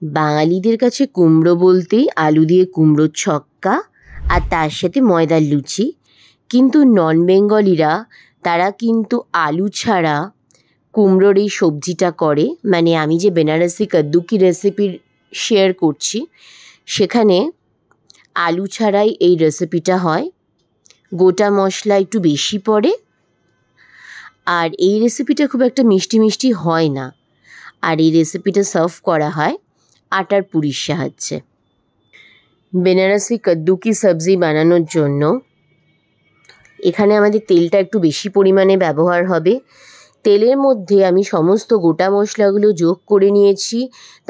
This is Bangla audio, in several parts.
বাঙালিদের কাছে কুমড়ো বলতেই আলু দিয়ে কুমড়োর ছক্কা আর তার সাথে ময়দার লুচি। কিন্তু নন বেঙ্গলিরা তারা কিন্তু আলু ছাড়া কুমড়োর এই সবজিটা করে। মানে আমি যে বেনারসি কাদ্দু কি রেসিপি শেয়ার করছি সেখানে আলু ছাড়াই এই রেসিপিটা হয়। গোটা মশলা একটু বেশি পড়ে আর এই রেসিপিটা খুব একটা মিষ্টি মিষ্টি হয় না। আর এই রেসিপিটা সার্ভ করা হয় আটার পুরির সাহায্যে। বেনারসি কাদ্দু কি সবজি বানানোর জন্য এখানে আমাদের তেলটা একটু বেশি পরিমাণে ব্যবহার হবে। তেলের মধ্যে আমি সমস্ত গোটা মশলাগুলো যোগ করে নিয়েছি।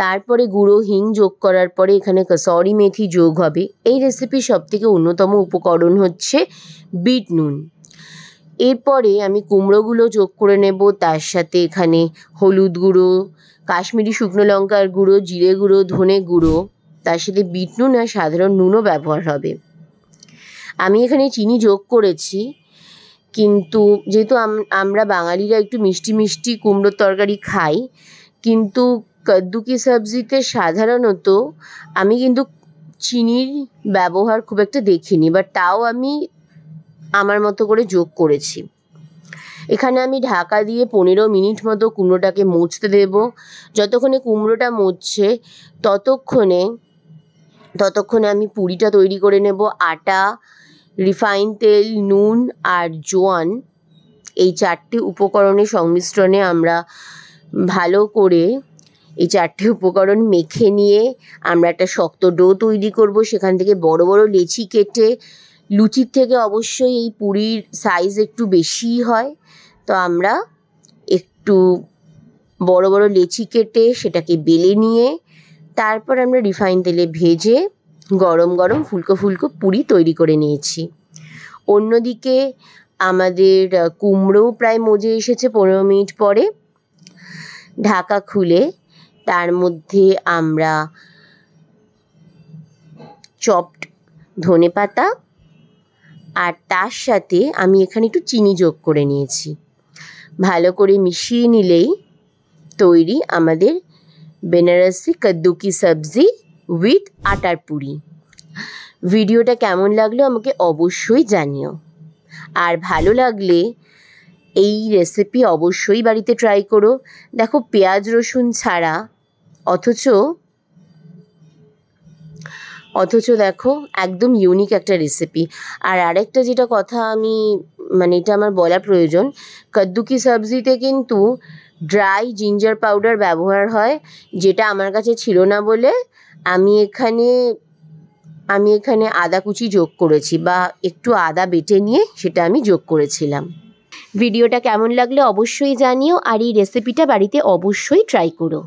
তারপরে গুঁড়ো হিং যোগ করার পরে এখানে কসৌরি মেথি যোগ হবে। এই রেসিপির সবথেকে অন্যতম উপকরণ হচ্ছে বিট নুন। এরপরে আমি কুমড়োগুলো যোগ করে নেব। তার সাথে এখানে হলুদ গুঁড়ো, কাশ্মীরি শুকনো লঙ্কার গুঁড়ো, জিরে গুঁড়ো, ধনে গুঁড়ো, তার সাথে বিট নুন আর সাধারণ নুনও ব্যবহার হবে। আমি এখানে চিনি যোগ করেছি, কিন্তু যেহেতু আমরা বাঙালিরা একটু মিষ্টি মিষ্টি কুমড়োর তরকারি খাই, কিন্তু কাদ্দু কি সবজিতে সাধারণত আমি কিন্তু চিনির ব্যবহার খুব একটা দেখিনি, বাট তাও আমি আমার মতো করে যোগ করেছি। এখানে আমি ঢাকা দিয়ে 15 মিনিট মতো কুমড়োটাকে মজতে দেব। যতক্ষণে কুমড়োটা মজছে ততক্ষণে আমি পুরিটা তৈরি করে নেব। আটা, রিফাইন তেল, নুন আর জোয়ান, এই 4টে উপকরণের সংমিশ্রণে আমরা ভালো করে এই 4টে উপকরণ মেখে নিয়ে আমরা একটা শক্ত ডো তৈরি করব। সেখান থেকে বড় বড় লেচি কেটে, লুচির থেকে অবশ্যই এই পুরির সাইজ একটু বেশিই হয়, তো আমরা একটু বড় বড় লেচি কেটে সেটাকে বেলে নিয়ে তারপর আমরা রিফাইন তেলে ভেজে গরম গরম ফুলকো ফুলকো পুরি তৈরি করে নিয়েছি। অন্যদিকে আমাদের কুমড়োও প্রায় মজে এসেছে 15 মিনিট পরে। ঢাকা খুলে তার মধ্যে আমরা চপড ধনেপাতা আর তার সাথে আমি এখানে একটু চিনি যোগ করে নিয়েছি। ভালো করে মিশিয়ে নিলেই তৈরি আমাদের বেনারসি কাদ্দু কি সবজি উইথ আটার পুরি। ভিডিওটা কেমন লাগলো আমাকে অবশ্যই জানিও। আর ভালো লাগলে এই রেসিপি অবশ্যই বাড়িতে ট্রাই করো। দেখো, পেঁয়াজ রসুন ছাড়া, অথচ দেখো একদম ইউনিক একটা রেসিপি। আর আরেকটা যেটা কথা এটা আমার বলা প্রয়োজন, কাদ্দু কি সবজিতে কিন্তু ড্রাই জিঞ্জার পাউডার ব্যবহার হয়, যেটা আমার কাছে ছিল না বলে আমি এখানে আদা কুচি যোগ করেছি, বা একটু আদা বেটে নিয়ে সেটা আমি যোগ করেছিলাম। ভিডিওটা কেমন লাগলে অবশ্যই জানিও, আর এই রেসিপিটা বাড়িতে অবশ্যই ট্রাই করো।